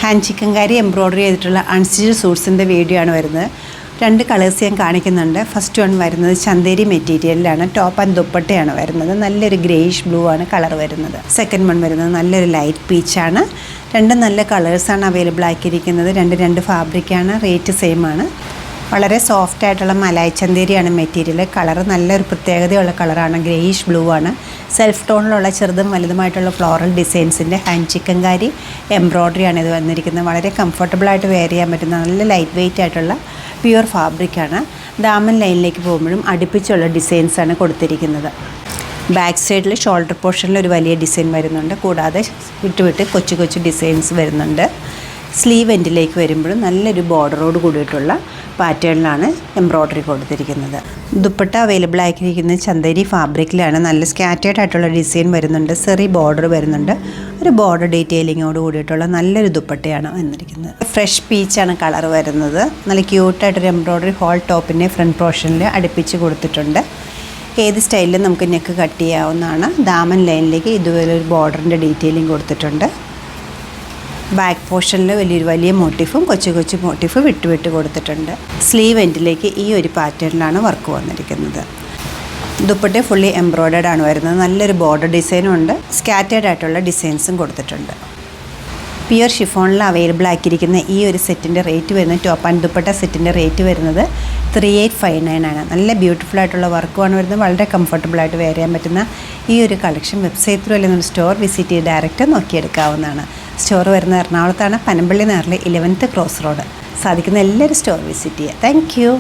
Hand chikankari embroidery ചെയ്തിട്ടുള്ള unstitched സൂട്ട്സിൻ്റെ video ആണ് വരുന്നത്. 2 കളേഴ്സ് ഞാൻ കാണിക്കുന്നുണ്ട്. ഫസ്റ്റ് വൺ വരുന്നത് ചന്തേരി മെറ്റീരിയലിലാണ്. ടോപ്പ് ആൻഡ് ദുപ്പട്ടയാണ് വരുന്നത്. നല്ലൊരു ഗ്രേയിഷ് ബ്ലൂ ആണ് കളർ വരുന്നത്. സെക്കൻഡ് വൺ വരുന്നത് നല്ലൊരു ലൈറ്റ് പീച്ചാണ്. 2 നല്ല കളേഴ്സാണ് അവൈലബിൾ ആക്കിയിരിക്കുന്നത്. 2 ഫാബ്രിക്കാണ്. റേറ്റ് സെയിം ആണ്. വളരെ സോഫ്റ്റ് ആയിട്ടുള്ള മലായ് ചന്തേരിയാണ് മെറ്റീരിയൽ. കളർ നല്ലൊരു പ്രത്യേകതയുള്ള കളറാണ്. ഗ്രേയിഷ് ബ്ലൂ ആണ്. സെൽഫ് ടോണിലുള്ള ചെറുതും വലുതുമായിട്ടുള്ള ഫ്ലോറൽ ഡിസൈൻസിൻ്റെ ഹാൻഡ് ചിക്കൻകാരി എംബ്രോയ്ഡറിയാണ് ഇത് വന്നിരിക്കുന്നത്. വളരെ കംഫർട്ടബിളായിട്ട് വെയർ ചെയ്യാൻ പറ്റുന്ന നല്ല ലൈറ്റ് വെയ്റ്റ് ആയിട്ടുള്ള പ്യുവർ ഫാബ്രിക്കാണ്. ദാമൻ ലൈനിലേക്ക് പോകുമ്പോഴും അടുപ്പിച്ചുള്ള ഡിസൈൻസാണ് കൊടുത്തിരിക്കുന്നത്. ബാക്ക് സൈഡിൽ ഷോൾഡർ പോർഷനിൽ ഒരു വലിയ ഡിസൈൻ വരുന്നുണ്ട്. കൂടാതെ വിട്ട് കൊച്ചു ഡിസൈൻസ് വരുന്നുണ്ട്. സ്ലീവ് എൻഡിലേക്ക് വരുമ്പോഴും നല്ലൊരു ബോർഡറോട് കൂടിയിട്ടുള്ള പാറ്റേണിലാണ് എംബ്രോയ്ഡറി കൊടുത്തിരിക്കുന്നത്. ദുപ്പട്ട അവൈലബിൾ ആക്കിയിരിക്കുന്നത് ചന്തേരി ഫാബ്രിക്കിലാണ്. നല്ല സ്കാറ്റേഡ് ആയിട്ടുള്ള ഡിസൈൻ വരുന്നുണ്ട്. സെറി ബോർഡർ വരുന്നുണ്ട്. ഒരു ബോർഡർ ഡീറ്റെയിലിങ്ങോട് കൂടിയിട്ടുള്ള നല്ലൊരു ദുപ്പട്ടയാണ് വന്നിരിക്കുന്നത്. ഫ്രഷ് പീച്ചാണ് കളർ വരുന്നത്. നല്ല ക്യൂട്ടായിട്ടൊരു എംബ്രോയ്ഡറി ഹോൾ ടോപ്പിൻ്റെ ഫ്രണ്ട് പോർഷനിൽ അടുപ്പിച്ച് കൊടുത്തിട്ടുണ്ട്. ഏത് സ്റ്റൈലിലും നമുക്ക് നെക്ക് കട്ട് ചെയ്യാവുന്നതാണ്. ദാമൻ ലൈനിലേക്ക് ഇതുപോലെ ഒരു ബോർഡറിൻ്റെ ഡീറ്റെയിലിംഗ് കൊടുത്തിട്ടുണ്ട്. ബാക്ക് പോർഷനിൽ വലിയ മോട്ടീഫും കൊച്ചു മോട്ടീഫ് വിട്ട് കൊടുത്തിട്ടുണ്ട്. സ്ലീവ് എൻഡിലേക്ക് ഈ ഒരു പാറ്റേണിലാണ് വർക്ക് വന്നിരിക്കുന്നത്. ദുപ്പട്ട ഫുള്ളി എംബ്രോയ്ഡേർഡ് ആണ് വരുന്നത്. നല്ലൊരു ബോർഡർ ഡിസൈനും ഉണ്ട്. സ്കാറ്റേഡ് ആയിട്ടുള്ള ഡിസൈൻസും കൊടുത്തിട്ടുണ്ട്. പ്യുവർ ഷിഫോണിൽ അവൈലബിൾ ആക്കിയിരിക്കുന്ന ഈ ഒരു സെറ്റിൻ്റെ റേറ്റ് വരുന്നത്, ടോപ്പ് ആൻഡ് ദുപ്പട്ട സെറ്റിൻ്റെ റേറ്റ് വരുന്നത് 3859 ആണ്. നല്ല ബ്യൂട്ടിഫുൾ ആയിട്ടുള്ള വർക്കുമാണ് വരുന്നത്. വളരെ കംഫർട്ടബിളായിട്ട് വെയർ ചെയ്യാൻ പറ്റുന്ന ഈ ഒരു കളക്ഷൻ വെബ്സൈറ്റ് ത്രൂ അല്ലെങ്കിൽ സ്റ്റോർ വിസിറ്റ് ചെയ്ത് ഡയറക്റ്റ് നോക്കിയെടുക്കാവുന്നതാണ്. സ്റ്റോർ വരുന്നത് എറണാകുളത്താണ്. പനമ്പള്ളി നേറിലെ 11th ക്രോസ് റോഡ്. സാധിക്കുന്ന എല്ലാവരും സ്റ്റോർ വിസിറ്റ് ചെയ്യുക. Thank U.